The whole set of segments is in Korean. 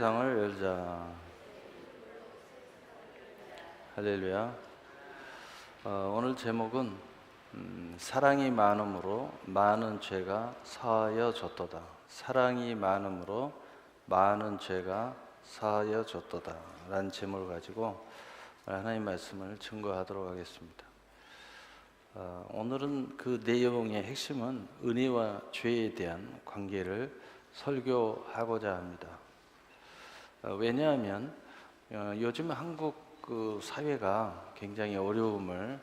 세상을 열자. 할렐루야. 오늘 제목은 사랑이 많음으로 많은 죄가 사하여졌도다. 사랑이 많음으로 많은 죄가 사하여졌도다 라는 제목을 가지고 하나님 말씀을 증거하도록 하겠습니다. 오늘은 그 내용의 핵심은 은혜와 죄에 대한 관계를 설교하고자 합니다. 왜냐하면 요즘 한국 그 사회가 굉장히 어려움을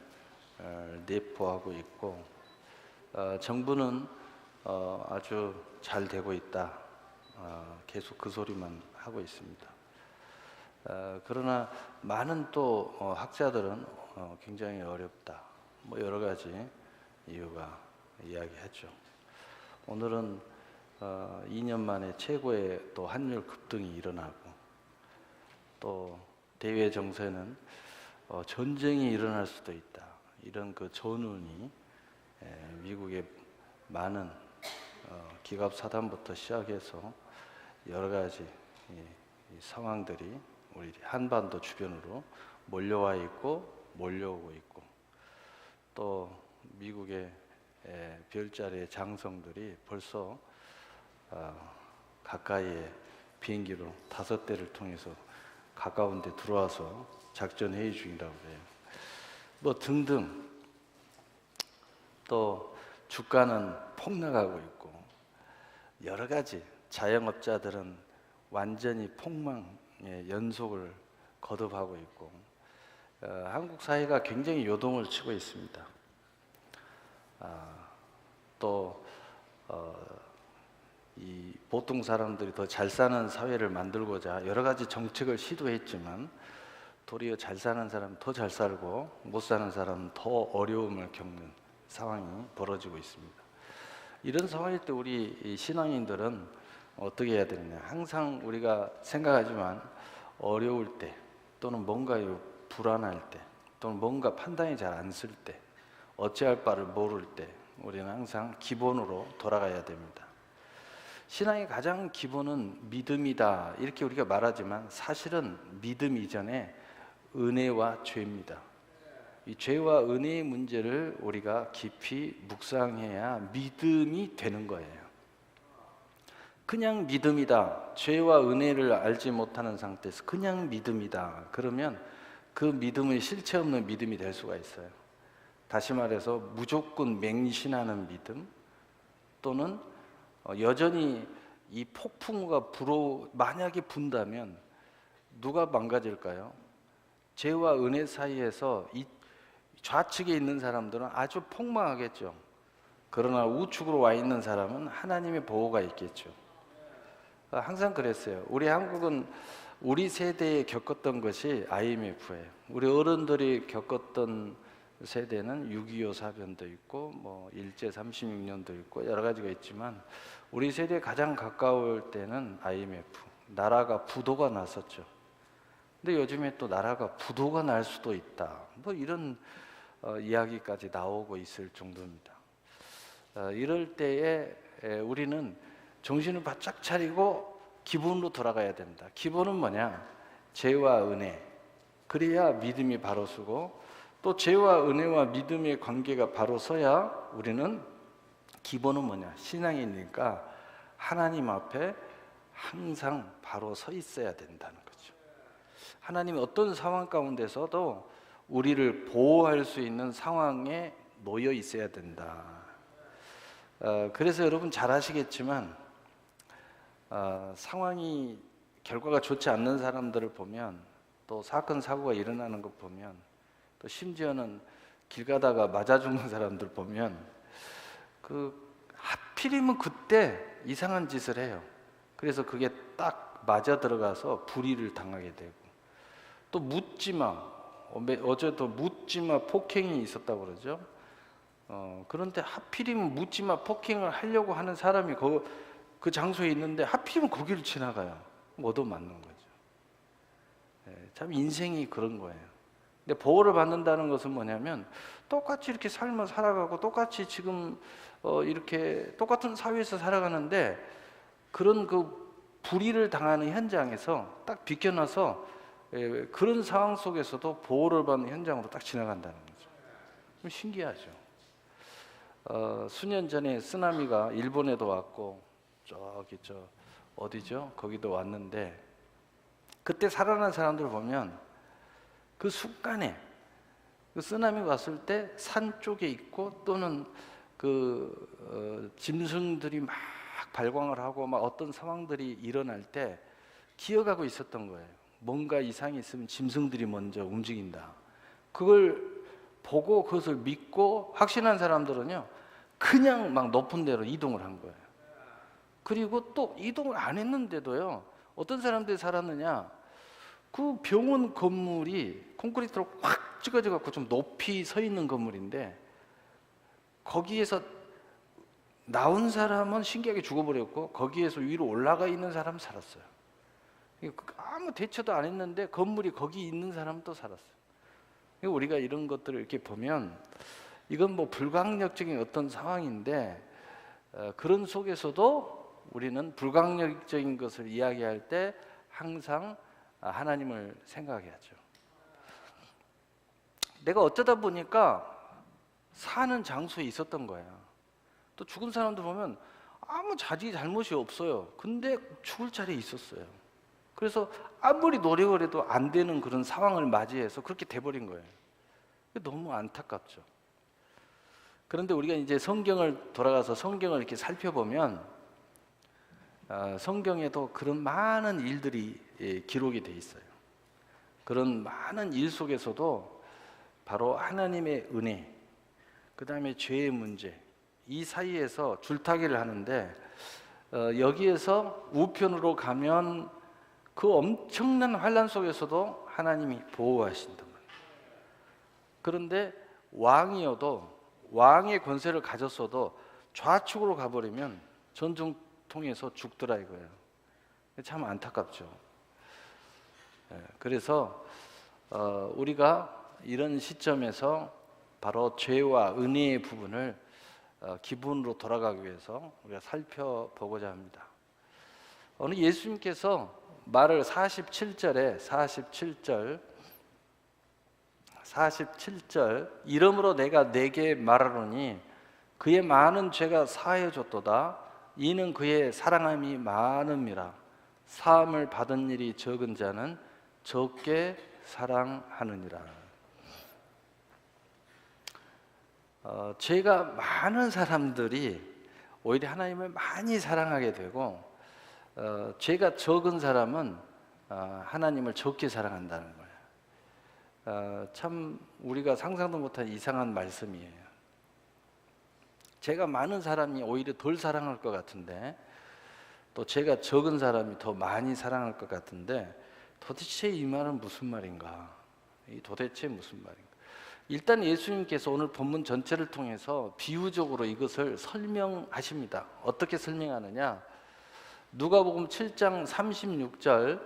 내포하고 있고 정부는 아주 잘 되고 있다, 계속 그 소리만 하고 있습니다. 그러나 많은 또 학자들은 굉장히 어렵다, 뭐 여러 가지 이유가 이야기하죠. 오늘은 2년 만에 최고의 또 환율 급등이 일어나고, 또 대외 정세는 전쟁이 일어날 수도 있다, 이런 그 전운이 미국의 많은 기갑 사단부터 시작해서 여러 가지 이 상황들이 우리 한반도 주변으로 몰려와 있고 몰려오고 있고, 또 미국의 별자리의 장성들이 벌써 가까이에 비행기로 5대를 통해서 가까운 데 들어와서 작전 회의 중이라고 해요. 뭐 등등. 또 주가는 폭락하고 있고, 여러 가지 자영업자들은 완전히 폭망의 연속을 거듭하고 있고, 한국 사회가 굉장히 요동을 치고 있습니다. 또 이 보통 사람들이 더 잘 사는 사회를 만들고자 여러 가지 정책을 시도했지만, 도리어 잘 사는 사람은 더 잘 살고 못 사는 사람은 더 어려움을 겪는 상황이 벌어지고 있습니다. 이런 상황일 때 우리 신앙인들은 어떻게 해야 되느냐? 항상 우리가 생각하지만 어려울 때, 또는 뭔가 불안할 때, 또는 뭔가 판단이 잘 안 쓸 때, 어찌할 바를 모를 때 우리는 항상 기본으로 돌아가야 됩니다. 신앙의 가장 기본은 믿음이다, 이렇게 우리가 말하지만 사실은 믿음 이전에 은혜와 죄입니다. 이 죄와 은혜의 문제를 우리가 깊이 묵상해야 믿음이 되는 거예요. 그냥 믿음이다, 죄와 은혜를 알지 못하는 상태에서 그냥 믿음이다, 그러면 그 믿음은 실체 없는 믿음이 될 수가 있어요. 다시 말해서 무조건 맹신하는 믿음, 또는 여전히 이 폭풍우가 만약에 분다면 누가 망가질까요? 죄와 은혜 사이에서 이 좌측에 있는 사람들은 아주 폭망하겠죠. 그러나 우측으로 와 있는 사람은 하나님의 보호가 있겠죠. 항상 그랬어요. 우리 한국은 우리 세대에 겪었던 것이 IMF예요. 우리 어른들이 겪었던 세대는 6.25 사변도 있고, 뭐 일제 36년도 있고, 여러 가지가 있지만 우리 세대에 가장 가까울 때는 IMF, 나라가 부도가 났었죠. 근데 요즘에 또 나라가 부도가 날 수도 있다, 뭐 이런 이야기까지 나오고 있을 정도입니다. 이럴 때에 우리는 정신을 바짝 차리고 기본으로 돌아가야 된다. 기본은 뭐냐? 죄와 은혜. 그래야 믿음이 바로 서고, 또 죄와 은혜와 믿음의 관계가 바로 서야 우리는 기본은 뭐냐? 신앙이니까 하나님 앞에 항상 바로 서 있어야 된다는 거죠. 하나님이 어떤 상황 가운데서도 우리를 보호할 수 있는 상황에 놓여 있어야 된다. 그래서 여러분 잘 아시겠지만 상황이 결과가 좋지 않는 사람들을 보면, 또 사건 사고가 일어나는 것 보면, 또 심지어는 길 가다가 맞아 죽는 사람들 보면 하필이면 그때 이상한 짓을 해요. 그래서 그게 딱 맞아 들어가서 불의를 당하게 되고, 또 묻지마, 어제도 묻지마 폭행이 있었다고 그러죠. 그런데 하필이면 묻지마 폭행을 하려고 하는 사람이 그 장소에 있는데 하필이면 거기를 지나가요. 얻어맞는 거죠. 참 인생이 그런 거예요. 근데 보호를 받는다는 것은 뭐냐면, 똑같이 이렇게 삶을 살아가고 똑같이 지금 이렇게 똑같은 사회에서 살아가는데, 그런 그 불의를 당하는 현장에서 딱 비껴나서 그런 상황 속에서도 보호를 받는 현장으로 딱 지나간다는 거죠. 좀 신기하죠. 수년 전에 쓰나미가 일본에도 왔고 저기 어디죠? 거기도 왔는데 그때 살아난 사람들을 보면 그 순간에 그 쓰나미 왔을 때 산 쪽에 있고 또는 짐승들이 막 발광을 하고 막 어떤 상황들이 일어날 때 기억하고 있었던 거예요. 뭔가 이상이 있으면 짐승들이 먼저 움직인다. 그걸 보고 그것을 믿고 확신한 사람들은요, 그냥 막 높은 데로 이동을 한 거예요. 그리고 또 이동을 안 했는데도요, 어떤 사람들이 살았느냐, 그 병원 건물이 콘크리트로 확 찍어져 갖고 좀 높이 서 있는 건물인데 거기에서 나온 사람은 신기하게 죽어버렸고 거기에서 위로 올라가 있는 사람은 살았어요. 아무 대처도 안 했는데 건물이 거기 있는 사람은 또 살았어요. 우리가 이런 것들을 이렇게 보면 이건 뭐 불가항력적인 어떤 상황인데 그런 속에서도 우리는 불가항력적인 것을 이야기할 때 항상 하나님을 생각해야죠. 내가 어쩌다 보니까 사는 장소에 있었던 거예요. 또 죽은 사람들 보면 아무 자기 잘못이 없어요. 근데 죽을 자리에 있었어요. 그래서 아무리 노력을 해도 안 되는 그런 상황을 맞이해서 그렇게 돼버린 거예요. 너무 안타깝죠. 그런데 우리가 이제 성경을 돌아가서 성경을 이렇게 살펴보면 성경에도 그런 많은 일들이 기록이 돼 있어요. 그런 많은 일 속에서도 바로 하나님의 은혜, 그 다음에 죄의 문제, 이 사이에서 줄타기를 하는데 여기에서 우편으로 가면 그 엄청난 환난 속에서도 하나님이 보호하신단 말이에요. 그런데 왕이어도 왕의 권세를 가졌어도 좌측으로 가버리면 전쟁통에서 죽더라 이거예요. 참 안타깝죠. 그래서 우리가 이런 시점에서 바로 죄와 은혜의 부분을 기본으로 돌아가기 위해서 우리가 살펴보고자 합니다. 오늘 예수님께서 말을 47절에 47절 이러므로 내가 네게 말하노니 그의 많은 죄가 사해졌도다. 이는 그의 사랑함이 많음이라. 사함을 받은 일이 적은 자는 적게 사랑하느니라. 죄가 많은 사람들이 오히려 하나님을 많이 사랑하게 되고 죄가 적은 사람은 하나님을 적게 사랑한다는 거예요. 참 우리가 상상도 못한 이상한 말씀이에요. 죄가 많은 사람이 오히려 덜 사랑할 것 같은데 또 죄가 적은 사람이 더 많이 사랑할 것 같은데 도대체 이 말은 무슨 말인가? 이 도대체 무슨 말인가? 일단 예수님께서 오늘 본문 전체를 통해서 비유적으로 이것을 설명하십니다. 어떻게 설명하느냐? 누가복음 7장 36절,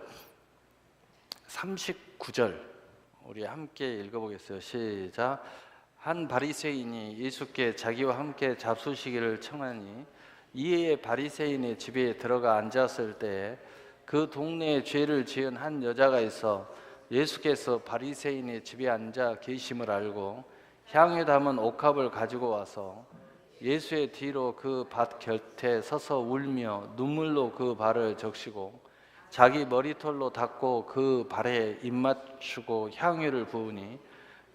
39절 우리 함께 읽어보겠어요. 시작. 한 바리새인이 예수께 자기와 함께 잡수시기를 청하니 이에 바리새인의 집에 들어가 앉았을 때 그 동네에 죄를 지은 한 여자가 있어 예수께서 바리새인의 집에 앉아 계심을 알고 향유 담은 옥합을 가지고 와서 예수의 뒤로 그 밭 곁에 서서 울며 눈물로 그 발을 적시고 자기 머리털로 닦고 그 발에 입맞추고 향유를 부으니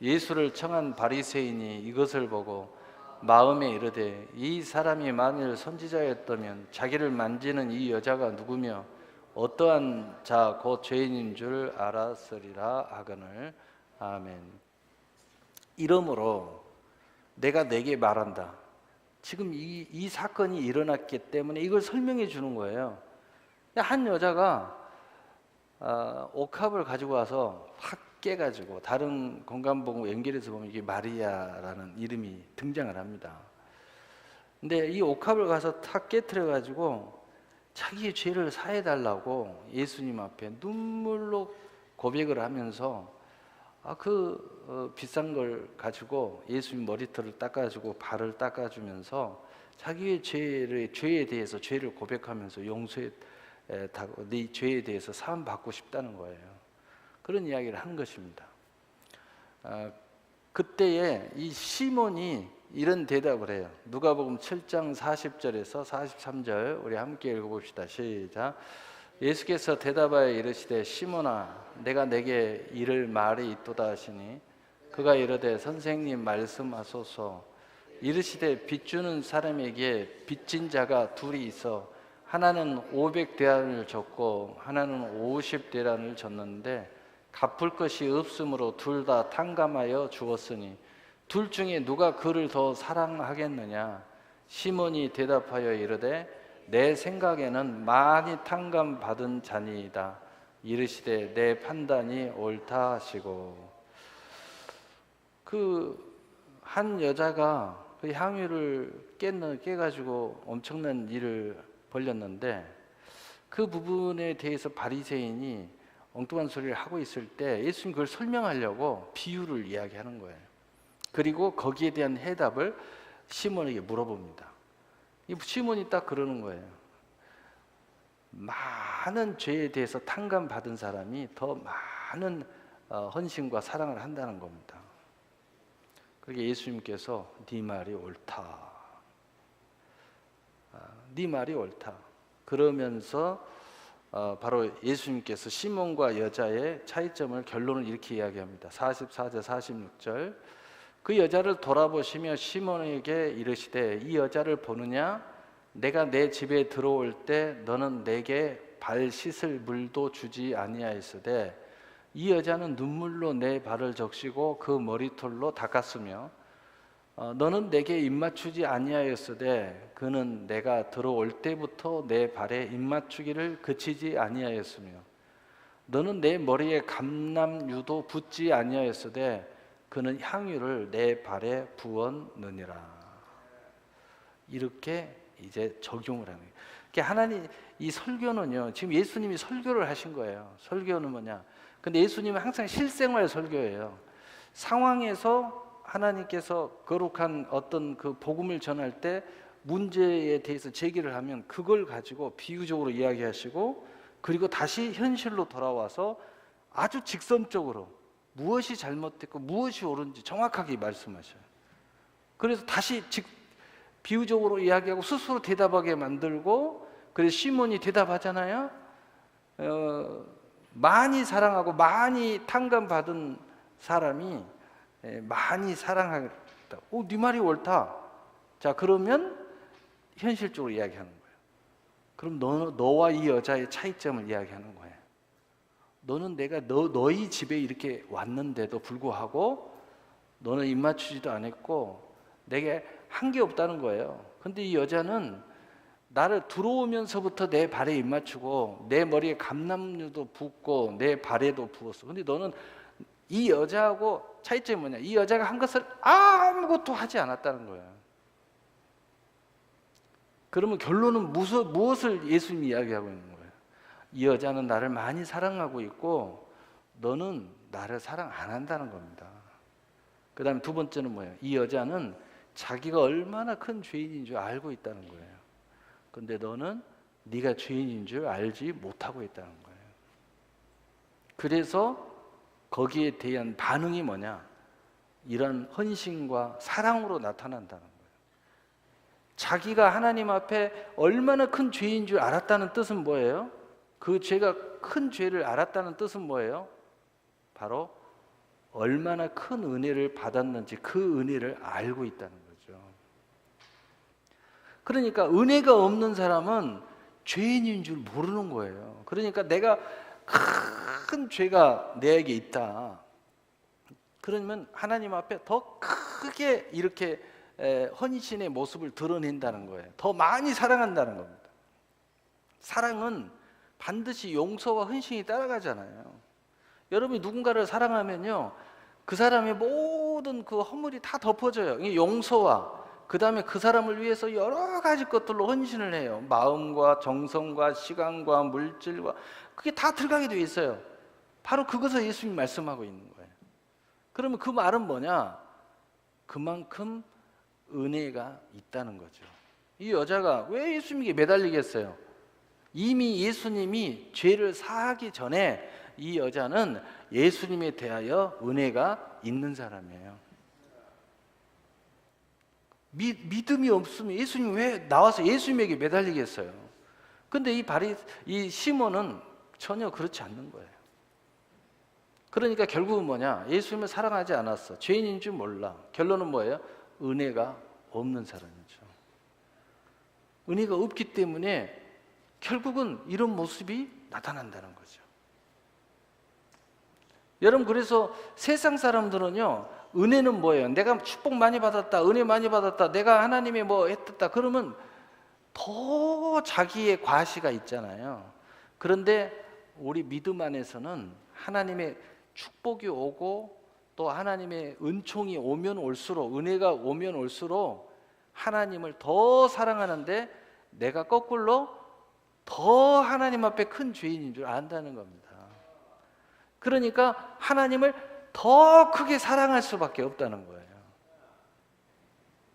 예수를 청한 바리새인이 이것을 보고 마음에 이르되 이 사람이 만일 선지자였다면 자기를 만지는 이 여자가 누구며 어떠한 자 곧 죄인인 줄 알았으리라 하거늘. 아멘. 이러므로 내가 네게 말한다. 지금 이 사건이 일어났기 때문에 이걸 설명해 주는 거예요. 한 여자가 옥합을 가지고 와서 확 깨가지고 다른 공간복음 연결해서 보면 이게 마리아라는 이름이 등장을 합니다. 근데 이 옥합을 가서 탁 깨트려가지고 자기의 죄를 사해달라고 예수님 앞에 눈물로 고백을 하면서 비싼 걸 가지고 예수님 머리털을 닦아주고 발을 닦아주면서 자기의 죄에 대해서 죄를 고백하면서 용서해 네 죄에 대해서 사함 받고 싶다는 거예요. 그런 이야기를 하는 것입니다. 그때에 이 시몬이 이런 대답을 해요. 누가복음 7장 40절에서 43절 우리 함께 읽어봅시다. 시작. 예수께서 대답하여 이르시되 시몬아 내가 내게 이를 말이 있도다 하시니 그가 이르되 선생님 말씀하소서. 이르시되 빚주는 사람에게 빚진 자가 둘이 있어 하나는 500데나리온을 줬고 하나는 50데나리온을 줬는데 갚을 것이 없으므로 둘 다 탕감하여 주었으니 둘 중에 누가 그를 더 사랑하겠느냐? 시몬이 대답하여 이르되 내 생각에는 많이 탕감받은 자니이다. 이르시되 내 판단이 옳다 하시고. 그 한 여자가 그 향유를 깨가지고 엄청난 일을 벌였는데 그 부분에 대해서 바리새인이 엉뚱한 소리를 하고 있을 때 예수님 그걸 설명하려고 비유를 이야기하는 거예요. 그리고 거기에 대한 해답을 시몬에게 물어봅니다. 이 시몬이 딱 그러는 거예요. 많은 죄에 대해서 탕감받은 사람이 더 많은 헌신과 사랑을 한다는 겁니다. 그게 예수님께서 네 말이 옳다. 네 말이 옳다. 그러면서 바로 예수님께서 시몬과 여자의 차이점을 결론을 이렇게 이야기합니다. 44절 46절 그 여자를 돌아보시며 시몬에게 이르시되 이 여자를 보느냐? 내가 내 집에 들어올 때 너는 내게 발 씻을 물도 주지 아니하였으되 이 여자는 눈물로 내 발을 적시고 그 머리털로 닦았으며 너는 내게 입맞추지 아니하였으되 그는 내가 들어올 때부터 내 발에 입맞추기를 그치지 아니하였으며 너는 내 머리에 감람유도 붓지 아니하였으되 그는 향유를 내 발에 부었느니라. 이렇게 이제 적용을 하는 거예요. 그러니까 하나님 이 설교는요, 지금 예수님이 설교를 하신 거예요. 설교는 뭐냐? 근데 예수님은 항상 실생활 설교예요. 상황에서 하나님께서 거룩한 어떤 그 복음을 전할 때 문제에 대해서 제기를 하면 그걸 가지고 비유적으로 이야기하시고 그리고 다시 현실로 돌아와서 아주 직선적으로 무엇이 잘못됐고 무엇이 옳은지 정확하게 말씀하셔요. 그래서 다시 비유적으로 이야기하고 스스로 대답하게 만들고 그래서 시몬이 대답하잖아요. 많이 사랑하고 많이 탕감받은 사람이 많이 사랑하겠다. 네 말이 옳다. 자, 그러면 현실적으로 이야기하는 거예요. 그럼 너와 이 여자의 차이점을 이야기하는 거예요. 너는 내가 너희 집에 이렇게 왔는데도 불구하고 너는 입맞추지도 않았고 내게 한 게 없다는 거예요. 근데 이 여자는 나를 들어오면서부터 내 발에 입맞추고 내 머리에 감람유도 붓고 내 발에도 부었어. 근데 너는 이 여자하고 차이점이 뭐냐? 이 여자가 한 것을 아무것도 하지 않았다는 거예요. 그러면 결론은 무엇을 예수님이 이야기하고 있는 거예요? 이 여자는 나를 많이 사랑하고 있고 너는 나를 사랑 안 한다는 겁니다. 그 다음에 두 번째는 뭐예요? 이 여자는 자기가 얼마나 큰 죄인인 줄 알고 있다는 거예요. 근데 너는 네가 죄인인 줄 알지 못하고 있다는 거예요. 그래서 거기에 대한 반응이 뭐냐? 이런 헌신과 사랑으로 나타난다는 거예요. 자기가 하나님 앞에 얼마나 큰 죄인 줄 알았다는 뜻은 뭐예요? 그 죄가 큰 죄를 알았다는 뜻은 뭐예요? 바로 얼마나 큰 은혜를 받았는지 그 은혜를 알고 있다는 거죠. 그러니까 은혜가 없는 사람은 죄인인 줄 모르는 거예요. 그러니까 내가 큰 죄가 내게 있다. 그러면 하나님 앞에 더 크게 이렇게 헌신의 모습을 드러낸다는 거예요. 더 많이 사랑한다는 겁니다. 사랑은 반드시 용서와 헌신이 따라가잖아요. 여러분이 누군가를 사랑하면요, 그 사람의 모든 그 허물이 다 덮어져요. 용서와 그 다음에 그 사람을 위해서 여러 가지 것들로 헌신을 해요. 마음과 정성과 시간과 물질과 그게 다 들어가게 되어 있어요. 바로 그것을 예수님이 말씀하고 있는 거예요. 그러면 그 말은 뭐냐? 그만큼 은혜가 있다는 거죠. 이 여자가 왜 예수님에게 매달리겠어요? 이미 예수님이 죄를 사하기 전에 이 여자는 예수님에 대하여 은혜가 있는 사람이에요. 믿음이 없으면 예수님 왜 나와서 예수님에게 매달리겠어요? 근데 이 시몬은 전혀 그렇지 않는 거예요. 그러니까 결국은 뭐냐? 예수님을 사랑하지 않았어. 죄인인 줄 몰라. 결론은 뭐예요? 은혜가 없는 사람이죠. 은혜가 없기 때문에 결국은 이런 모습이 나타난다는 거죠. 여러분, 그래서 세상 사람들은요, 은혜는 뭐예요? 내가 축복 많이 받았다, 은혜 많이 받았다, 내가 하나님의 뭐 했다, 그러면 더 자기의 과시가 있잖아요. 그런데 우리 믿음 안에서는 하나님의 축복이 오고 또 하나님의 은총이 오면 올수록, 은혜가 오면 올수록 하나님을 더 사랑하는데 내가 거꾸로 더 하나님 앞에 큰 죄인인 줄 안다는 겁니다. 그러니까 하나님을 더 크게 사랑할 수밖에 없다는 거예요.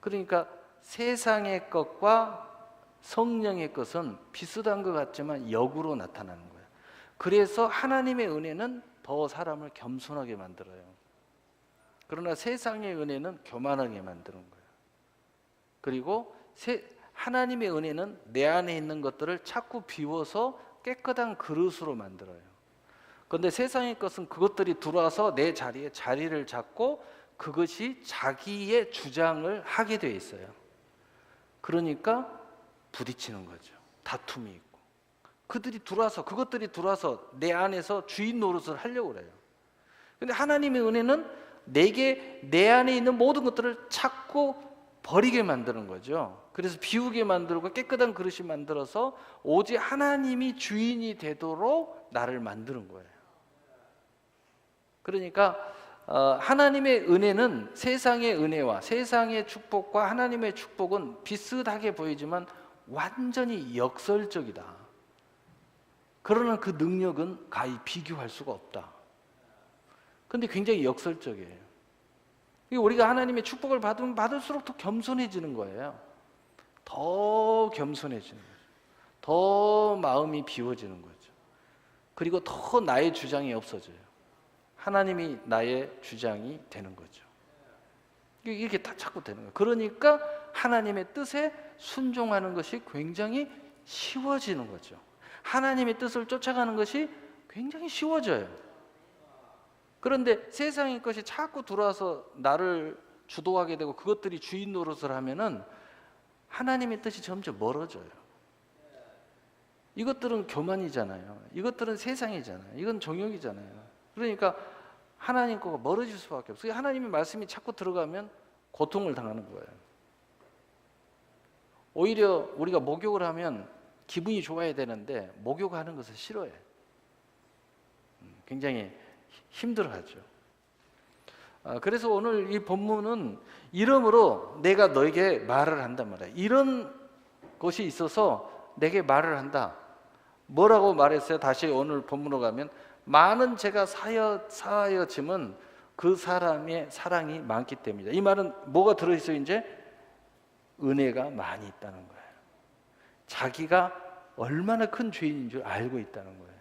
그러니까 세상의 것과 성령의 것은 비슷한 것 같지만 역으로 나타나는 거예요. 그래서 하나님의 은혜는 더 사람을 겸손하게 만들어요. 그러나 세상의 은혜는 교만하게 만드는 거예요. 그리고 하나님의 은혜는 내 안에 있는 것들을 자꾸 비워서 깨끗한 그릇으로 만들어요. 그런데 세상의 것은 그것들이 들어와서 내 자리에 자리를 잡고 그것이 자기의 주장을 하게 돼 있어요. 그러니까 부딪히는 거죠. 다툼이 있고. 그것들이 들어와서 내 안에서 주인 노릇을 하려고 그래요. 근데 하나님의 은혜는 내 안에 있는 모든 것들을 자꾸 버리게 만드는 거죠. 그래서 비우게 만들고 깨끗한 그릇이 만들어서 오직 하나님이 주인이 되도록 나를 만드는 거예요. 그러니까 하나님의 은혜는 세상의 은혜와 세상의 축복과 하나님의 축복은 비슷하게 보이지만 완전히 역설적이다. 그러나 그 능력은 가히 비교할 수가 없다. 그런데 굉장히 역설적이에요. 우리가 하나님의 축복을 받으면 받을수록 더 겸손해지는 거예요. 더 겸손해지는 거죠. 더 마음이 비워지는 거죠. 그리고 더 나의 주장이 없어져요. 하나님이 나의 주장이 되는 거죠. 이렇게 다 자꾸 되는 거예요. 그러니까 하나님의 뜻에 순종하는 것이 굉장히 쉬워지는 거죠. 하나님의 뜻을 쫓아가는 것이 굉장히 쉬워져요. 그런데 세상의 것이 자꾸 들어와서 나를 주도하게 되고 그것들이 주인 노릇을 하면은 하나님의 뜻이 점점 멀어져요. 이것들은 교만이잖아요. 이것들은 세상이잖아요. 이건 정욕이잖아요. 그러니까 하나님 거가 멀어질 수밖에 없어요. 하나님의 말씀이 자꾸 들어가면 고통을 당하는 거예요. 오히려 우리가 목욕을 하면 기분이 좋아야 되는데 목욕하는 것을 싫어해. 굉장히 힘들어하죠. 그래서 오늘 이 본문은 이러므로 내가 너에게 말을 한단 말이야. 이런 것이 있어서 내게 말을 한다. 뭐라고 말했어요? 다시 오늘 본문으로 가면 많은 죄가 사하여짐은 그 사람의 사랑이 많기 때문이다. 이 말은 뭐가 들어있어요? 이제 은혜가 많이 있다는 거예요. 자기가 얼마나 큰 죄인인 줄 알고 있다는 거예요.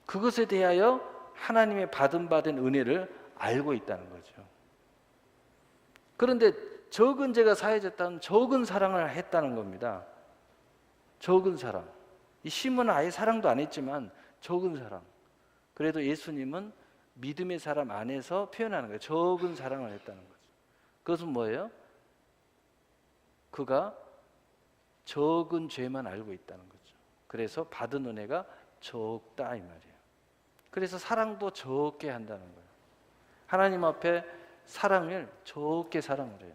그것에 대하여 하나님의 받은 은혜를 알고 있다는 거죠. 그런데 적은 죄가 사해졌다는 적은 사랑을 했다는 겁니다. 적은 사랑. 이 시몬은 아예 사랑도 안 했지만 적은 사랑. 그래도 예수님은 믿음의 사람 안에서 표현하는 거예요. 적은 사랑을 했다는 거죠. 그것은 뭐예요? 그가 적은 죄만 알고 있다는 거죠. 그래서 받은 은혜가 적다 이 말이에요. 그래서 사랑도 적게 한다는 거예요. 하나님 앞에 사랑을 적게 사랑을 해요.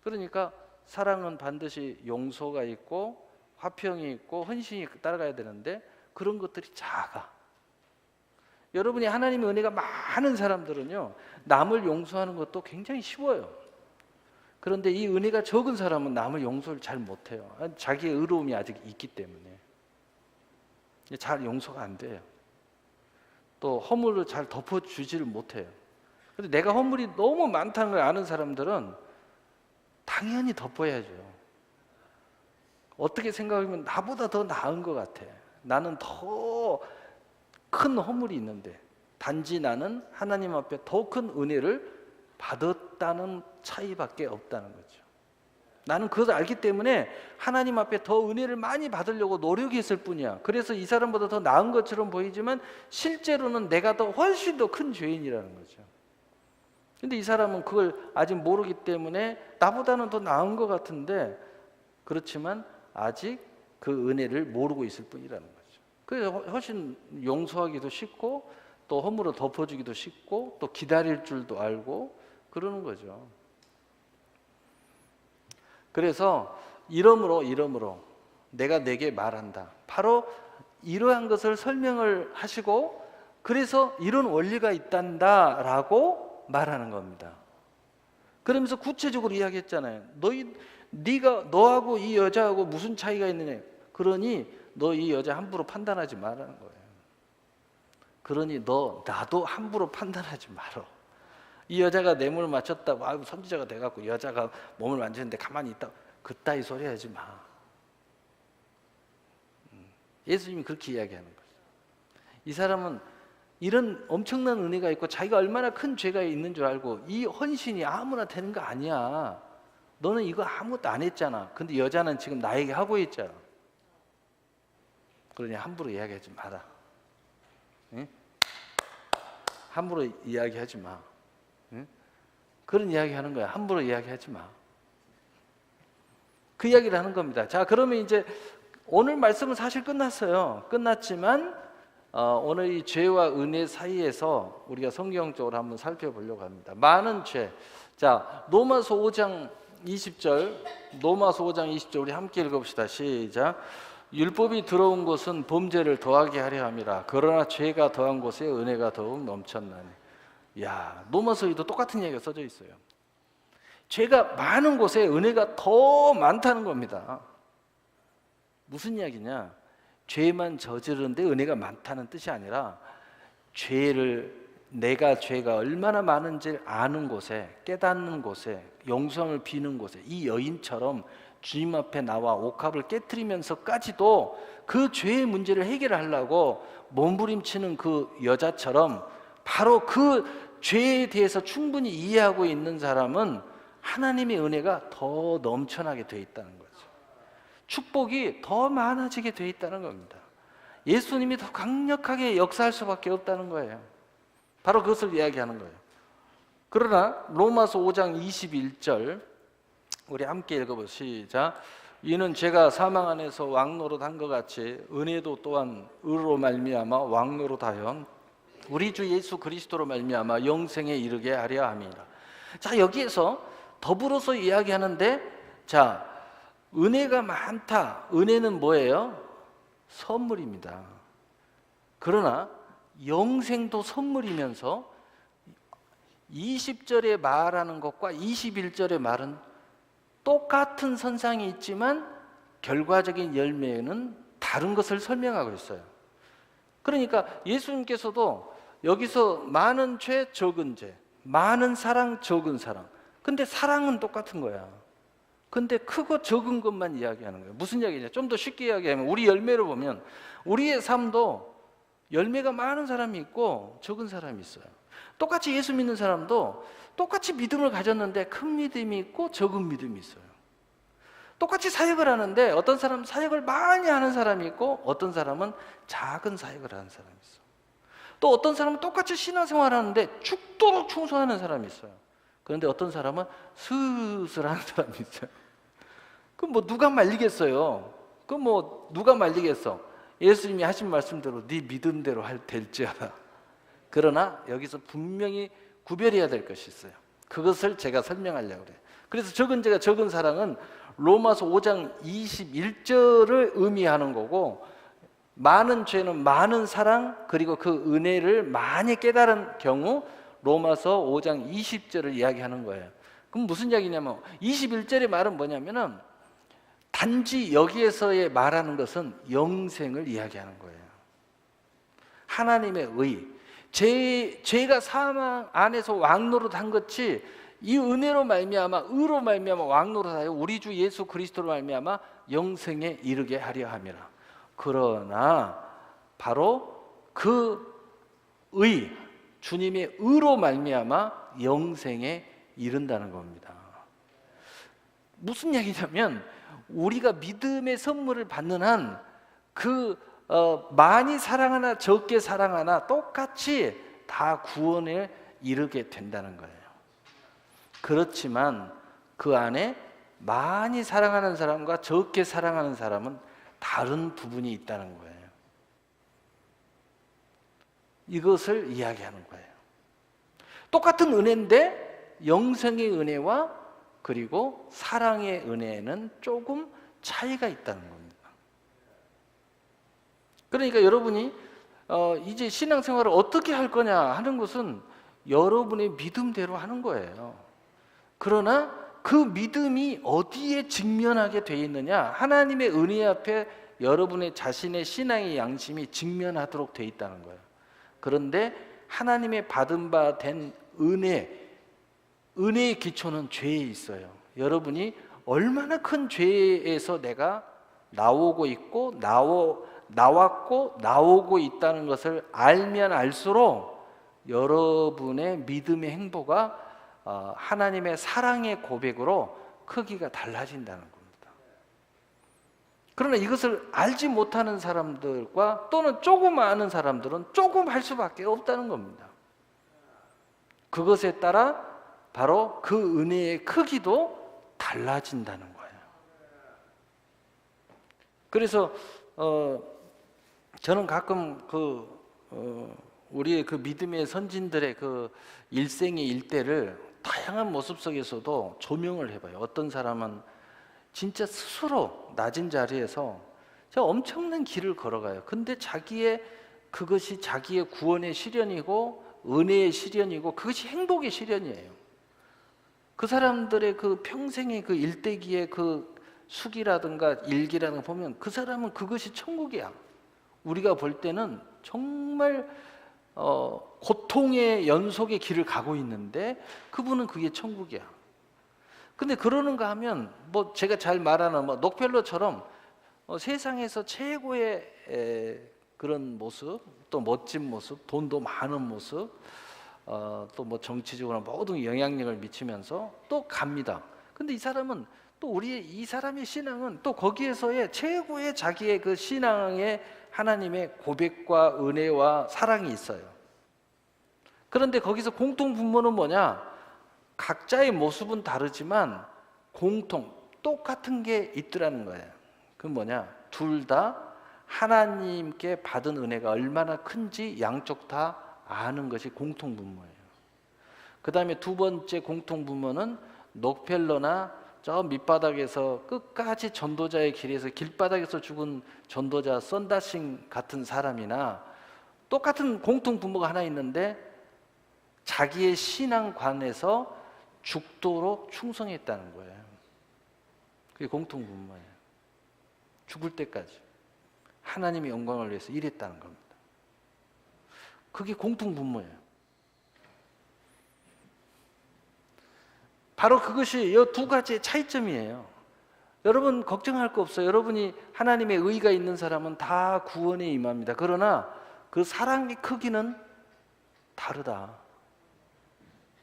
그러니까 사랑은 반드시 용서가 있고 화평이 있고 헌신이 따라가야 되는데 그런 것들이 작아. 여러분이 하나님의 은혜가 많은 사람들은요, 남을 용서하는 것도 굉장히 쉬워요. 그런데 이 은혜가 적은 사람은 남을 용서를 잘 못해요. 자기의 의로움이 아직 있기 때문에 잘 용서가 안 돼요. 또 허물을 잘 덮어주지를 못해요. 그런데 내가 허물이 너무 많다는 걸 아는 사람들은 당연히 덮어야죠. 어떻게 생각하면 나보다 더 나은 것 같아. 나는 더 큰 허물이 있는데 단지 나는 하나님 앞에 더 큰 은혜를 받았다는 차이밖에 없다는 거죠. 나는 그것을 알기 때문에 하나님 앞에 더 은혜를 많이 받으려고 노력했을 뿐이야. 그래서 이 사람보다 더 나은 것처럼 보이지만 실제로는 내가 더 훨씬 더 큰 죄인이라는 거죠. 근데 이 사람은 그걸 아직 모르기 때문에 나보다는 더 나은 것 같은데, 그렇지만 아직 그 은혜를 모르고 있을 뿐이라는 거죠. 그래서 훨씬 용서하기도 쉽고 또 허물을 덮어주기도 쉽고 또 기다릴 줄도 알고 그러는 거죠. 그래서 이러므로 내가 내게 말한다. 바로 이러한 것을 설명을 하시고 그래서 이런 원리가 있단다라고 말하는 겁니다. 그러면서 구체적으로 이야기했잖아요. 너하고 이 여자하고 무슨 차이가 있느냐. 그러니 너 이 여자 함부로 판단하지 말라는 거예요. 그러니 나도 함부로 판단하지 말어. 이 여자가 내 몸을 맞췄다고 선지자가 돼갖고 여자가 몸을 만지는데 가만히 있다, 그따위 소리 하지 마. 예수님이 그렇게 이야기하는 거죠. 이 사람은 이런 엄청난 은혜가 있고 자기가 얼마나 큰 죄가 있는 줄 알고 이 헌신이 아무나 되는 거 아니야. 너는 이거 아무것도 안 했잖아. 근데 여자는 지금 나에게 하고 있잖아. 그러니 함부로 이야기하지 마라. 응? 함부로 이야기하지 마. 응? 그런 이야기 하는 거야. 함부로 이야기하지 마. 그 이야기를 하는 겁니다. 자, 그러면 이제 오늘 말씀은 사실 끝났어요. 끝났지만 오늘 이 죄와 은혜 사이에서 우리가 성경적으로 한번 살펴보려고 합니다. 많은 죄. 자, 로마서 5장 20절, 로마서 5장 20절 우리 함께 읽어봅시다. 시작. 율법이 들어온 것은 범죄를 더하게 하려 함이라. 그러나 죄가 더한 곳에 은혜가 더욱 넘쳤나니. 야, 로마서에도 똑같은 얘기가 써져 있어요. 죄가 많은 곳에 은혜가 더 많다는 겁니다. 무슨 이야기냐? 죄만 저지르는데 은혜가 많다는 뜻이 아니라 내가 죄가 얼마나 많은지 아는 곳에, 깨닫는 곳에, 용서함을 비는 곳에 이 여인처럼 주님 앞에 나와 옥합을 깨트리면서까지도 그 죄의 문제를 해결하려고 몸부림치는 그 여자처럼 바로 그 죄에 대해서 충분히 이해하고 있는 사람은 하나님의 은혜가 더 넘쳐나게 돼 있다는 거죠. 축복이 더 많아지게 돼 있다는 겁니다. 예수님이 더 강력하게 역사할 수밖에 없다는 거예요. 바로 그것을 이야기하는 거예요. 그러나 로마서 5장 21절 우리 함께 읽어보시죠. 시작. 이는 제가 사망 안에서 왕노릇 한 것 같이 은혜도 또한 의로 말미암아 왕노릇 하여 우리 주 예수 그리스도로 말미암아 영생에 이르게 하려 함이라. 자, 여기에서 더불어서 이야기하는데, 자, 은혜가 많다. 은혜는 뭐예요? 선물입니다. 그러나 영생도 선물이면서 20절에 말하는 것과 21절의 말은 똑같은 선상이 있지만 결과적인 열매는 다른 것을 설명하고 있어요. 그러니까 예수님께서도 여기서 많은 죄, 적은 죄, 많은 사랑, 적은 사랑. 근데 사랑은 똑같은 거야. 근데 크고 적은 것만 이야기하는 거예요. 무슨 이야기냐? 좀 더 쉽게 이야기하면 우리 열매를 보면 우리의 삶도 열매가 많은 사람이 있고 적은 사람이 있어요. 똑같이 예수 믿는 사람도 똑같이 믿음을 가졌는데 큰 믿음이 있고 적은 믿음이 있어요. 똑같이 사역을 하는데 어떤 사람은 사역을 많이 하는 사람이 있고 어떤 사람은 작은 사역을 하는 사람이 있어요. 또 어떤 사람은 똑같이 신앙생활을 하는데 죽도록 충성하는 사람이 있어요. 그런데 어떤 사람은 스스로한 사람이 있어요. 그럼 뭐 누가 말리겠어요? 그럼 뭐 누가 말리겠어? 예수님이 하신 말씀대로 네 믿음대로 될지어다. 그러나 여기서 분명히 구별해야 될 것이 있어요. 그것을 제가 설명하려고 그래요. 그래서 적은 죄가 적은 사랑은 로마서 5장 21절을 의미하는 거고, 많은 죄는 많은 사랑, 그리고 그 은혜를 많이 깨달은 경우 로마서 5장 20절을 이야기하는 거예요. 그럼 무슨 이야기냐면 21절의 말은 뭐냐면은 단지 여기에서의 말하는 것은 영생을 이야기하는 거예요. 하나님의 의, 죄가 사망 안에서 왕노릇한 것이 이 은혜로 말미암아 의로 말미암아 왕노릇하여 우리 주 예수 그리스도로 말미암아 영생에 이르게 하려 함이라. 그러나 바로 그 의, 주님의 의로 말미암아 영생에 이른다는 겁니다. 무슨 얘기냐면 우리가 믿음의 선물을 받는 한 많이 사랑하나 적게 사랑하나 똑같이 다 구원에 이르게 된다는 거예요. 그렇지만 그 안에 많이 사랑하는 사람과 적게 사랑하는 사람은 다른 부분이 있다는 거예요. 이것을 이야기하는 거예요. 똑같은 은혜인데 영생의 은혜와 그리고 사랑의 은혜에는 조금 차이가 있다는 겁니다. 그러니까 여러분이 이제 신앙생활을 어떻게 할 거냐 하는 것은 여러분의 믿음대로 하는 거예요. 그러나 그 믿음이 어디에 직면하게 되어 있느냐, 하나님의 은혜 앞에 여러분의 자신의 신앙의 양심이 직면하도록 되어 있다는 거예요. 그런데 하나님의 받은 바 된 은혜의 기초는 죄에 있어요. 여러분이 얼마나 큰 죄에서 내가 나오고 있고 나왔고 나오고 있다는 것을 알면 알수록 여러분의 믿음의 행보가 하나님의 사랑의 고백으로 크기가 달라진다는 겁니다. 그러나 이것을 알지 못하는 사람들과 또는 조금 아는 사람들은 조금 할 수밖에 없다는 겁니다. 그것에 따라 바로 그 은혜의 크기도 달라진다는 거예요. 그래서 저는 가끔 우리의 그 믿음의 선진들의 그 일생의 일대를 다양한 모습 속에서도 조명을 해봐요. 어떤 사람은 진짜 스스로 낮은 자리에서 엄청난 길을 걸어가요. 근데 그것이 자기의 구원의 시련이고 은혜의 시련이고 그것이 행복의 시련이에요. 그 사람들의 그 평생의 그 일대기의 그 숙이라든가 일기라든가 보면 그 사람은 그것이 천국이야. 우리가 볼 때는 정말 고통의 연속의 길을 가고 있는데 그분은 그게 천국이야. 근데 그러는가 하면 제가 잘 말하는 록펠러처럼 세상에서 최고의 그런 모습, 또 멋진 모습, 돈도 많은 모습, 또 정치적으로 모든 영향력을 미치면서 또 갑니다. 근데 이 사람은 또 이 사람의 신앙은 또 거기에서의 최고의 자기의 그 신앙의 하나님의 고백과 은혜와 사랑이 있어요. 그런데 거기서 공통 분모는 뭐냐? 각자의 모습은 다르지만 똑같은 게 있더라는 거예요. 그건 뭐냐? 둘 다 하나님께 받은 은혜가 얼마나 큰지 양쪽 다 아는 것이 공통 분모예요. 그 다음에 두 번째 공통 분모는 록펠러나 저 밑바닥에서 끝까지 전도자의 길에서 길바닥에서 죽은 전도자 썬다싱 같은 사람이나 똑같은 공통 분모가 하나 있는데 자기의 신앙관에서 죽도록 충성했다는 거예요. 그게 공통 분모예요. 죽을 때까지 하나님의 영광을 위해서 일했다는 겁니다. 그게 공통 분모예요. 바로 그것이 이 두 가지의 차이점이에요. 여러분 걱정할 거 없어요. 여러분이 하나님의 의가 있는 사람은 다 구원에 임합니다. 그러나 그 사랑의 크기는 다르다.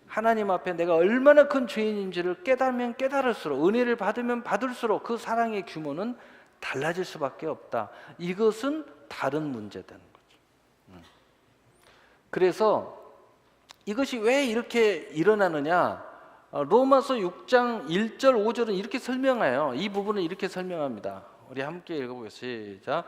하나님 앞에 내가 얼마나 큰 죄인인지를 깨달으면 깨달을수록, 은혜를 받으면 받을수록 그 사랑의 규모는 달라질 수밖에 없다. 이것은 다른 문제다는 거죠. 그래서 이것이 왜 이렇게 일어나느냐? 로마서 6장 1절 5절은 이렇게 설명해요. 이 부분은 이렇게 설명합니다. 우리 함께 읽어보겠습니다. 시작.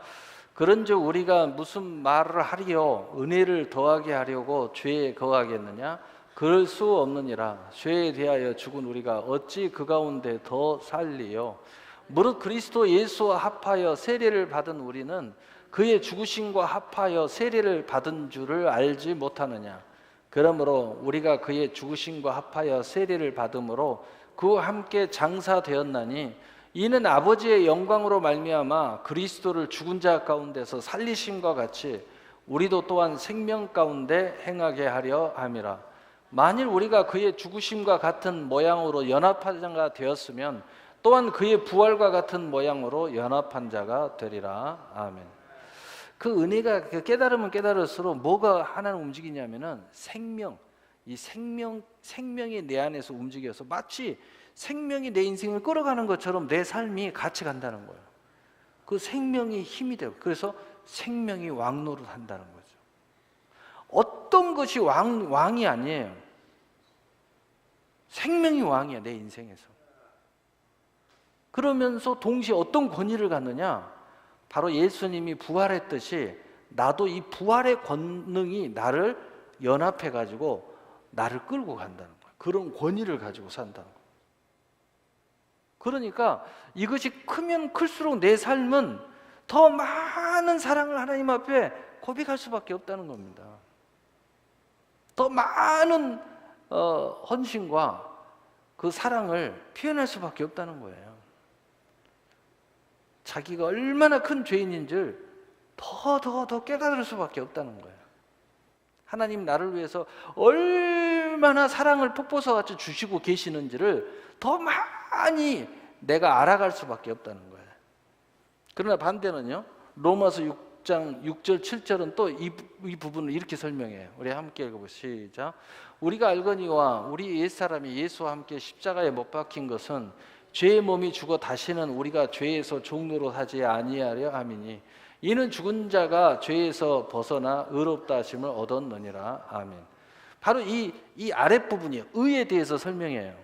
그런즉 우리가 무슨 말을 하리요? 은혜를 더하게 하려고 죄에 거하겠느냐? 그럴 수 없느니라. 죄에 대하여 죽은 우리가 어찌 그 가운데 더 살리요? 무릇 그리스도 예수와 합하여 세례를 받은 우리는 그의 죽으심과 합하여 세례를 받은 줄을 알지 못하느냐? 그러므로 우리가 그의 죽으심과 합하여 세례를 받음으로 그와 함께 장사되었나니 이는 아버지의 영광으로 말미암아 그리스도를 죽은 자 가운데서 살리심과 같이 우리도 또한 생명 가운데 행하게 하려 함이라. 만일 우리가 그의 죽으심과 같은 모양으로 연합한 자가 되었으면 또한 그의 부활과 같은 모양으로 연합한 자가 되리라. 아멘. 그 은혜가 깨달으면 깨달을수록 뭐가 하나는 움직이냐면은 이 생명이 내 안에서 움직여서 마치 생명이 내 인생을 끌어가는 것처럼 내 삶이 같이 간다는 거예요. 그 생명이 힘이 되고, 그래서 생명이 왕노릇 한다는 거죠. 어떤 것이 왕이 아니에요. 생명이 왕이야, 내 인생에서. 그러면서 동시에 어떤 권위를 갖느냐? 바로 예수님이 부활했듯이 나도 이 부활의 권능이 나를 연합해가지고 나를 끌고 간다는 거예요. 그런 권위를 가지고 산다는 거예요. 그러니까 이것이 크면 클수록 내 삶은 더 많은 사랑을 하나님 앞에 고백할 수밖에 없다는 겁니다. 더 많은 헌신과 그 사랑을 표현할 수밖에 없다는 거예요. 자기가 얼마나 큰 죄인인지를 더 깨달을 수밖에 없다는 거예요. 하나님 나를 위해서 얼마나 사랑을 폭포수같이 주시고 계시는지를 더 많이 내가 알아갈 수밖에 없다는 거예요. 그러나 반대는요, 로마서 6장 6절 7절은 또 이 부분을 이렇게 설명해요. 우리 함께 읽어보시죠. 시작. 우리가 알거니와 우리 옛사람이 예수와 함께 십자가에 못 박힌 것은 죄의 몸이 죽어 다시는 우리가 죄에서 종노릇 하지 아니하려 함이니 이는 죽은 자가 죄에서 벗어나 의롭다 하심을 얻었느니라. 아멘. 바로 이 아랫부분이 의에 대해서 설명해요.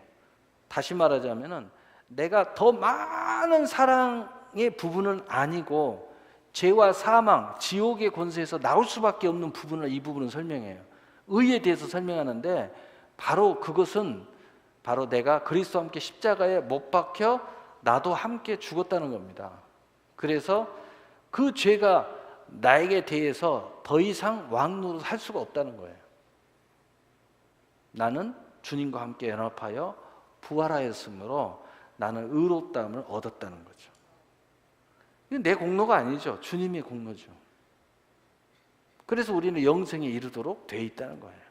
다시 말하자면은 내가 더 많은 사랑의 부분은 아니고 죄와 사망, 지옥의 권세에서 나올 수밖에 없는 부분을 이 부분은 설명해요. 의에 대해서 설명하는데 바로 그것은 바로 내가 그리스도와 함께 십자가에 못 박혀 나도 함께 죽었다는 겁니다. 그래서 그 죄가 나에게 대해서 더 이상 왕노릇 할 수가 없다는 거예요. 나는 주님과 함께 연합하여 부활하였으므로 나는 의롭다함을 얻었다는 거죠. 이건 내 공로가 아니죠. 주님의 공로죠. 그래서 우리는 영생에 이르도록 돼 있다는 거예요.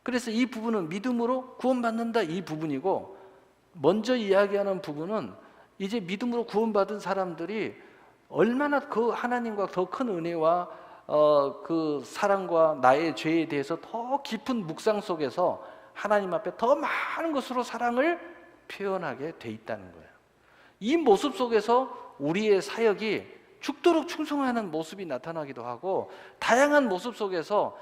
그래서 이 부분은 믿음으로 구원받는다 이 부분이고, 먼저 이야기하는 부분은 이제 믿음으로 구원받은 사람들이 얼마나 그 하나님과 더 큰 은혜와 그 사랑과 나의 죄에 대해서 더 깊은 묵상 속에서 하나님 앞에 더 많은 것으로 사랑을 표현하게 돼 있다는 거예요. 이 모습 속에서 우리의 사역이 죽도록 충성하는 모습이 나타나기도 하고, 다양한 모습 속에서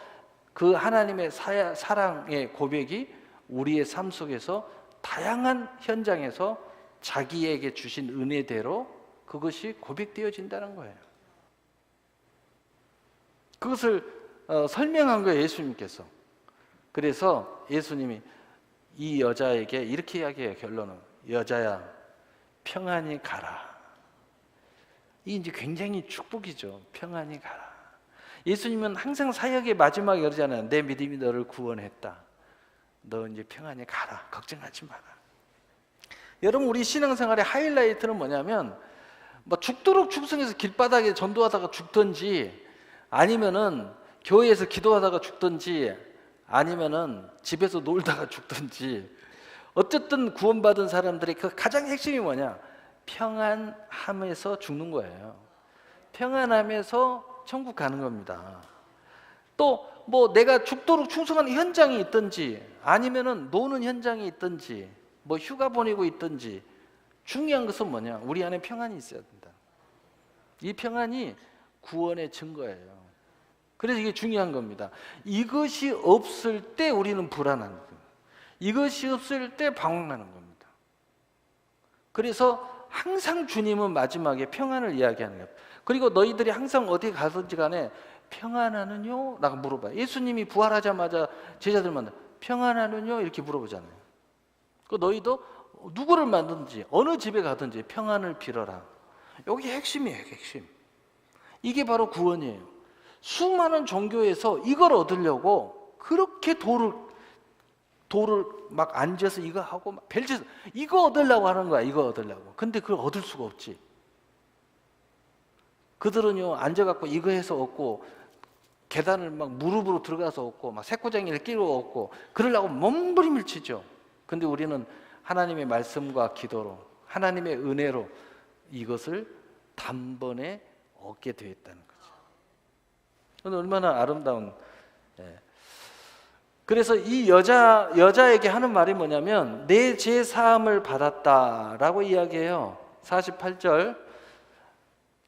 그 하나님의 사랑의 고백이 우리의 삶 속에서 다양한 현장에서 자기에게 주신 은혜대로 그것이 고백되어진다는 거예요. 그것을 설명한 거예요, 예수님께서. 그래서 예수님이 이 여자에게 이렇게 이야기해요. 결론은 여자야 평안히 가라. 이 이제 굉장히 축복이죠. 평안히 가라. 예수님은 항상 사역의 마지막에 그러잖아요. 내 믿음이 너를 구원했다. 너 이제 평안히 가라. 걱정하지 마라. 여러분, 우리 신앙생활의 하이라이트는 뭐냐면 뭐 죽도록 충성해서 길바닥에 전도하다가 죽든지, 아니면은 교회에서 기도하다가 죽든지, 아니면은 집에서 놀다가 죽든지, 어쨌든 구원받은 사람들의 그 가장 핵심이 뭐냐? 평안함에서 죽는 거예요. 평안함에서 천국 가는 겁니다. 또 뭐 내가 죽도록 충성하는 현장이 있든지, 아니면은 노는 현장이 있든지, 뭐 휴가 보내고 있든지, 중요한 것은 뭐냐? 우리 안에 평안이 있어야 된다. 이 평안이 구원의 증거예요. 그래서 이게 중요한 겁니다. 이것이 없을 때 우리는 불안한 거예요. 이것이 없을 때 방황하는 겁니다. 그래서 항상 주님은 마지막에 평안을 이야기하는 거예요. 그리고 너희들이 항상 어디 가든지 간에 평안하느뇨? 라고 물어봐요. 예수님이 부활하자마자 제자들 만나 평안하느뇨? 이렇게 물어보잖아요. 그 너희도 누구를 만든지 어느 집에 가든지 평안을 빌어라. 여기 핵심이에요, 핵심. 이게 바로 구원이에요. 수많은 종교에서 이걸 얻으려고 그렇게 돌을 막 앉아서 이거 하고 막 벨짓 이거 얻으려고 하는 거야. 이거 얻으려고. 근데 그걸 얻을 수가 없지. 그들은요 앉아갖고 이거 해서 얻고, 계단을 막 무릎으로 들어가서 얻고, 막 색고쟁이를 끼고 얻고, 그러려고 몸부림을 치죠. 근데 우리는 하나님의 말씀과 기도로 하나님의 은혜로 이것을 단번에 얻게 되었다는 거죠. 그건 얼마나 아름다운. 그래서 이 여자에게 하는 말이 뭐냐면 내 죄 사함을 받았다라고 이야기해요. 48절,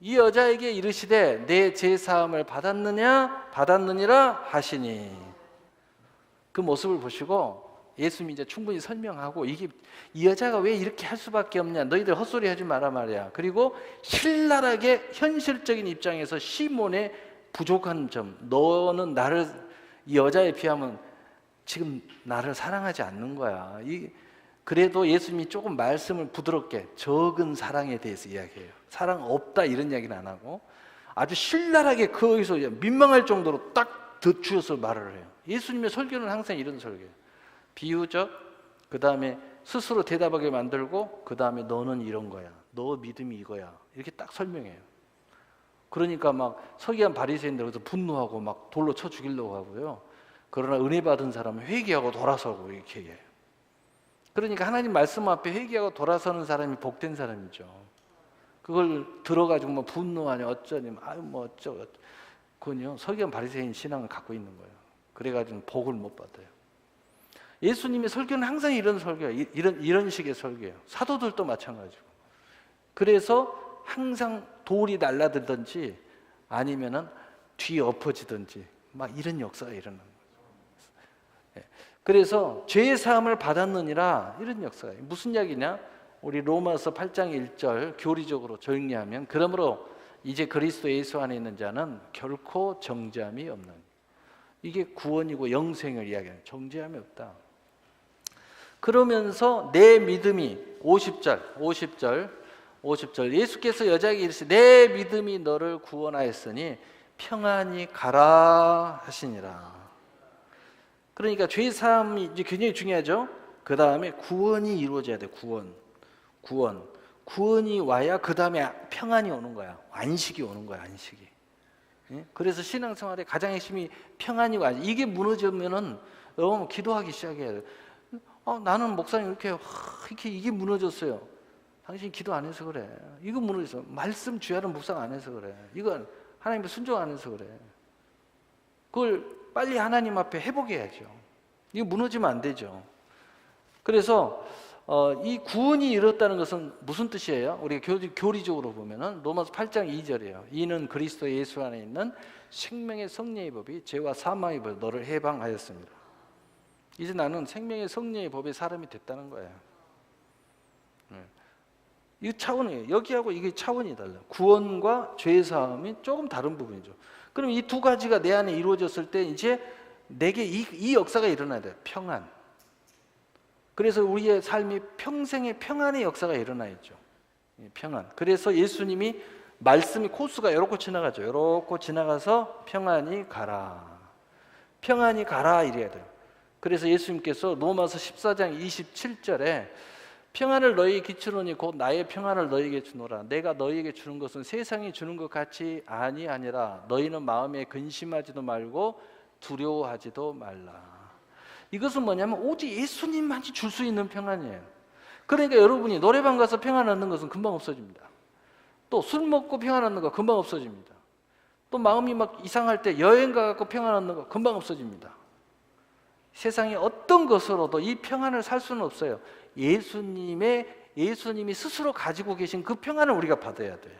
이 여자에게 이르시되 내 죄 사함을 받았느니라 하시니. 그 모습을 보시고 예수님이 이제 충분히 설명하고, 이 여자가 왜 이렇게 할 수밖에 없냐, 너희들 헛소리 하지 마라 말이야. 그리고 신랄하게 현실적인 입장에서 시몬의 부족한 점, 너는 나를, 이 여자에 비하면 지금 나를 사랑하지 않는 거야. 그래도 예수님이 조금 말씀을 부드럽게 적은 사랑에 대해서 이야기해요. 사랑 없다 이런 이야기는 안 하고 아주 신랄하게 거기서 민망할 정도로 딱 덧주어서 말을 해요. 예수님의 설교는 항상 이런 설교예요. 비유적, 그 다음에 스스로 대답하게 만들고, 그 다음에 너는 이런 거야, 너 믿음이 이거야, 이렇게 딱 설명해요. 그러니까 막 서기관 바리새인들 그래서 분노하고 막 돌로 쳐 죽이려고 하고요. 그러나 은혜 받은 사람은 회개하고 돌아서고 이렇게 얘기해요. 그러니까 하나님 말씀 앞에 회개하고 돌아서는 사람이 복된 사람이죠. 그걸 들어가지고 뭐 분노하냐 어쩌니 뭐 어쩌고, 그건요 서기관 바리새인 신앙을 갖고 있는 거예요. 그래가지고 복을 못 받아요. 예수님의 설교는 항상 이런 설교예요. 이런 식의 설교예요. 사도들도 마찬가지고. 그래서 항상 돌이 날라들든지 아니면은 뒤 엎어지든지 막 이런 역사가 일어나는 거죠. 그래서 죄의 사함을 받았느니라, 이런 역사가. 무슨 이야기냐? 우리 로마서 8장 1절 교리적으로 정리하면, 그러므로 이제 그리스도 예수 안에 있는 자는 결코 정죄함이 없는, 이게 구원이고 영생을 이야기하는, 정죄함이 없다. 그러면서 내 믿음이 50절 예수께서 여자에게 이르시되 내 믿음이 너를 구원하였으니 평안히 가라 하시니라. 그러니까 죄 사함이 이제 굉장히 중요하죠. 그 다음에 구원이 이루어져야 돼. 구원이 와야 그 다음에 평안이 오는 거야. 안식이 오는 거야. 안식이. 그래서 신앙생활의 가장 핵심이 평안이고 안식. 이게 무너지면은 여러분 기도하기 시작해야 돼. 나는 목사님 이렇게 이게 무너졌어요. 당신 기도 안 해서 그래. 이거 무너졌어. 말씀 주야는 묵상 안 해서 그래. 이건 하나님의 순종 안 해서 그래. 그걸 빨리 하나님 앞에 회복해야죠. 이거 무너지면 안 되죠. 그래서 이 구원이 이뤘다는 것은 무슨 뜻이에요? 우리가 교리적으로 보면은 로마서 8장 2절이에요. 이는 그리스도 예수 안에 있는 생명의 성령의 법이 죄와 사망의 법에 너를 해방하였습니다. 이제 나는 생명의 성령의 법의 사람이 됐다는 거예요. 이 차원이에요. 여기하고 이게 차원이 달라요. 구원과 죄 사함이 조금 다른 부분이죠. 그럼 이 두 가지가 내 안에 이루어졌을 때 이제 내게 이 역사가 일어나야 돼요. 평안. 그래서 우리의 삶이 평생의 평안의 역사가 일어나야죠. 평안. 그래서 예수님이 말씀이 코스가 이렇게 지나가죠. 이렇게 지나가서 평안히 가라. 평안히 가라 이래야 돼요. 그래서 예수님께서 로마서 14장 27절에 평안을 너희에게 기치노니 곧 나의 평안을 너희에게 주노라. 내가 너희에게 주는 것은 세상이 주는 것 같이 아니하니라. 너희는 마음에 근심하지도 말고 두려워하지도 말라. 이것은 뭐냐면 오직 예수님만이 줄 수 있는 평안이에요. 그러니까 여러분이 노래방 가서 평안 얻는 것은 금방 없어집니다. 또 술 먹고 평안 얻는 거 금방 없어집니다. 또 마음이 막 이상할 때 여행 가서 평안 얻는 거 금방 없어집니다. 세상의 어떤 것으로도 이 평안을 살 수는 없어요. 예수님이 스스로 가지고 계신 그 평안을 우리가 받아야 돼요.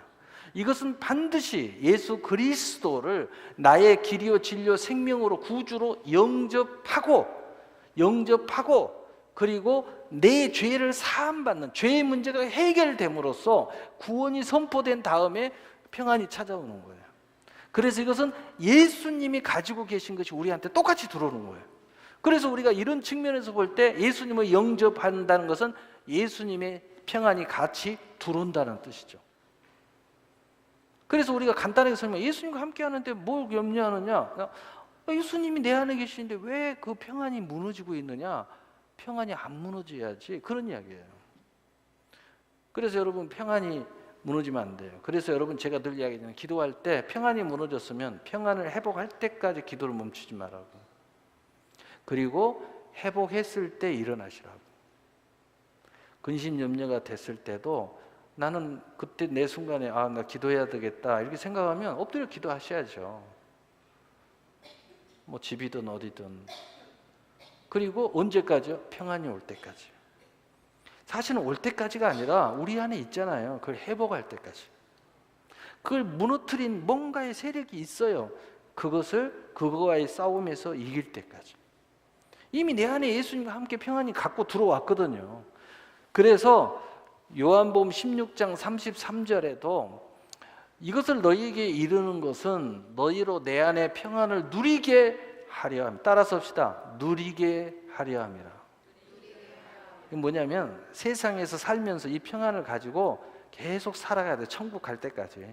이것은 반드시 예수 그리스도를 나의 길이요 진리요 생명으로 구주로 영접하고 그리고 내 죄를 사함받는, 죄의 문제가 해결됨으로써 구원이 선포된 다음에 평안이 찾아오는 거예요. 그래서 이것은 예수님이 가지고 계신 것이 우리한테 똑같이 들어오는 거예요. 그래서 우리가 이런 측면에서 볼 때 예수님을 영접한다는 것은 예수님의 평안이 같이 들어온다는 뜻이죠. 그래서 우리가 간단하게 설명해, 예수님과 함께 하는데 뭘 염려하느냐? 예수님이 내 안에 계시는데 왜 그 평안이 무너지고 있느냐? 평안이 안 무너져야지, 그런 이야기예요. 그래서 여러분 평안이 무너지면 안 돼요. 그래서 여러분 제가 늘 이야기하는, 기도할 때 평안이 무너졌으면 평안을 회복할 때까지 기도를 멈추지 말라고. 그리고 회복했을 때 일어나시라고. 근심 염려가 됐을 때도 나는 그때 내 순간에 나 기도해야 되겠다 이렇게 생각하면 엎드려 기도하셔야죠. 뭐 집이든 어디든. 그리고 언제까지요? 평안이 올 때까지. 사실은 올 때까지가 아니라 우리 안에 있잖아요. 그걸 회복할 때까지. 그걸 무너뜨린 뭔가의 세력이 있어요. 그거와의 싸움에서 이길 때까지. 이미 내 안에 예수님과 함께 평안이 갖고 들어왔거든요. 그래서 요한복음 16장 33절에도 이것을 너희에게 이르는 것은 너희로 내 안에 평안을 누리게 하려 함이라. 따라서 합시다. 누리게 하려 함이라. 이게 뭐냐면 세상에서 살면서 이 평안을 가지고 계속 살아가야 돼. 천국 갈 때까지.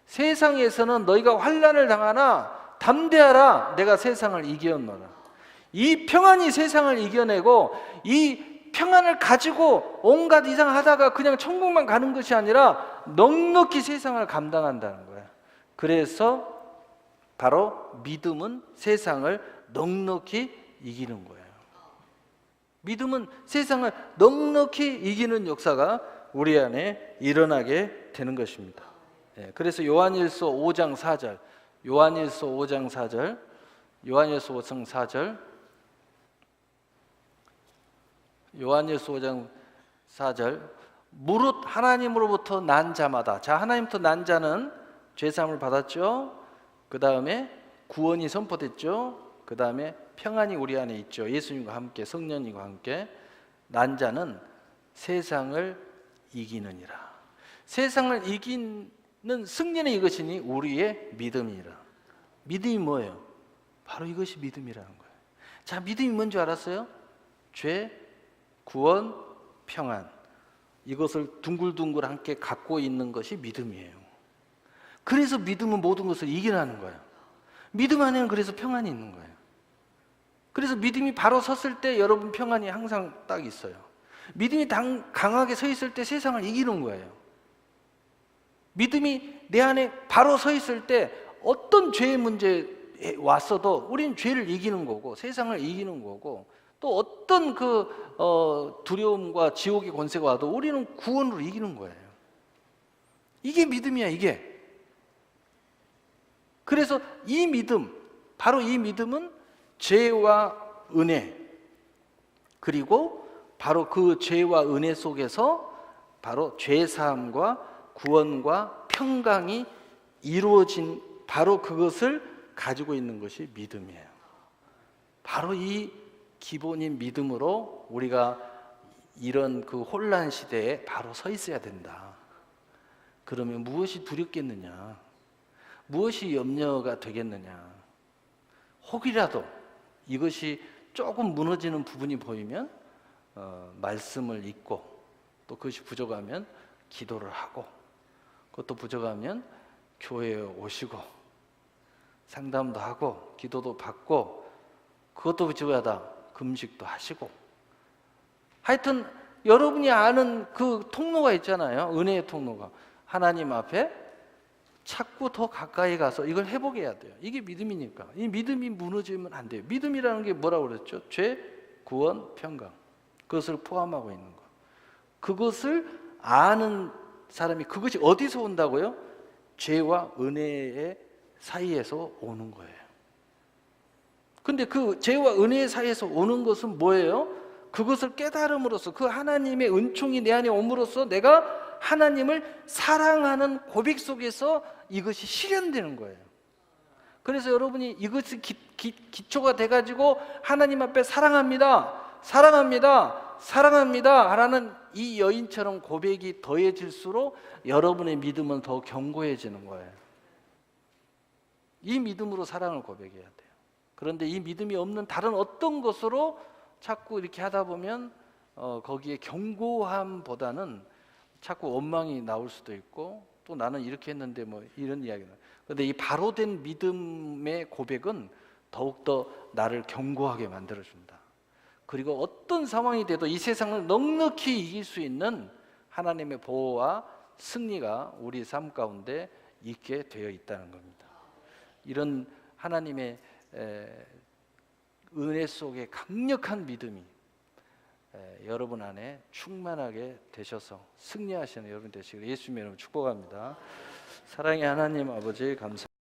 세상에서는 너희가 환난을 당하나 담대하라. 내가 세상을 이겼노라. 이 평안이 세상을 이겨내고 이 평안을 가지고 온갖 이상하다가 그냥 천국만 가는 것이 아니라 넉넉히 세상을 감당한다는 거예요. 그래서 바로 믿음은 세상을 넉넉히 이기는 거예요. 믿음은 세상을 넉넉히 이기는 역사가 우리 안에 일어나게 되는 것입니다. 그래서 요한일서 5장 4절, 요한일서 5장 4절, 요한일서 5장 4절, 요한일서 5장 4절, 무릇 하나님으로부터 난 자마다. 자, 하나님부터 난 자는 죄사함을 받았죠. 그 다음에 구원이 선포됐죠. 그 다음에 평안이 우리 안에 있죠. 예수님과 함께, 성령님과 함께. 난 자는 세상을 이기느니라. 세상을 이기는 승리는 이것이니 우리의 믿음이라. 믿음이 뭐예요? 바로 이것이 믿음이라는 거예요. 자, 믿음이 뭔지 알았어요? 죄, 구원, 평안. 이것을 둥글둥글 함께 갖고 있는 것이 믿음이에요. 그래서 믿음은 모든 것을 이기라는 거예요. 믿음 안에는 그래서 평안이 있는 거예요. 그래서 믿음이 바로 섰을 때 여러분 평안이 항상 딱 있어요. 믿음이 강하게 서 있을 때 세상을 이기는 거예요. 믿음이 내 안에 바로 서 있을 때 어떤 죄의 문제에 왔어도 우리는 죄를 이기는 거고 세상을 이기는 거고 또 어떤 두려움과 지옥의 권세가 와도 우리는 구원으로 이기는 거예요. 이게 믿음이야, 이게. 그래서 이 믿음, 바로 이 믿음은 죄와 은혜, 그리고 바로 그 죄와 은혜 속에서 바로 죄사함과 구원과 평강이 이루어진 바로 그것을 가지고 있는 것이 믿음이에요. 바로 이 기본인 믿음으로 우리가 이런 그 혼란 시대에 바로 서 있어야 된다. 그러면 무엇이 두렵겠느냐? 무엇이 염려가 되겠느냐? 혹이라도 이것이 조금 무너지는 부분이 보이면 말씀을 읽고 또 그것이 부족하면 기도를 하고 그것도 부족하면 교회에 오시고 상담도 하고 기도도 받고 그것도 부족하다 금식도 하시고 하여튼 여러분이 아는 그 통로가 있잖아요. 은혜의 통로가. 하나님 앞에 자꾸 더 가까이 가서 이걸 회복해야 돼요. 이게 믿음이니까. 이 믿음이 무너지면 안 돼요. 믿음이라는 게 뭐라고 그랬죠? 죄, 구원, 평강. 그것을 포함하고 있는 거. 그것을 아는 사람이 그것이 어디서 온다고요? 죄와 은혜의 사이에서 오는 거예요. 근데 그 죄와 은혜의 사이에서 오는 것은 뭐예요? 그것을 깨달음으로써 그 하나님의 은총이 내 안에 옴으로써 내가 하나님을 사랑하는 고백 속에서 이것이 실현되는 거예요. 그래서 여러분이 이것이 기초가 돼가지고 하나님 앞에 사랑합니다, 사랑합니다, 사랑합니다 라는 이 여인처럼 고백이 더해질수록 여러분의 믿음은 더 견고해지는 거예요. 이 믿음으로 사랑을 고백해야 돼요. 그런데 이 믿음이 없는 다른 어떤 것으로 자꾸 이렇게 하다 보면 거기에 견고함보다는 자꾸 원망이 나올 수도 있고 또 나는 이렇게 했는데 뭐 이런 이야기는. 그런데 이 바로 된 믿음의 고백은 더욱더 나를 견고하게 만들어준다. 그리고 어떤 상황이 돼도 이 세상을 넉넉히 이길 수 있는 하나님의 보호와 승리가 우리 삶 가운데 있게 되어 있다는 겁니다. 이런 하나님의 은혜 속에 강력한 믿음이 여러분 안에 충만하게 되셔서 승리하시는 여러분 되시기를 예수님의 이름으로 축복합니다. 사랑의 하나님 아버지 감사.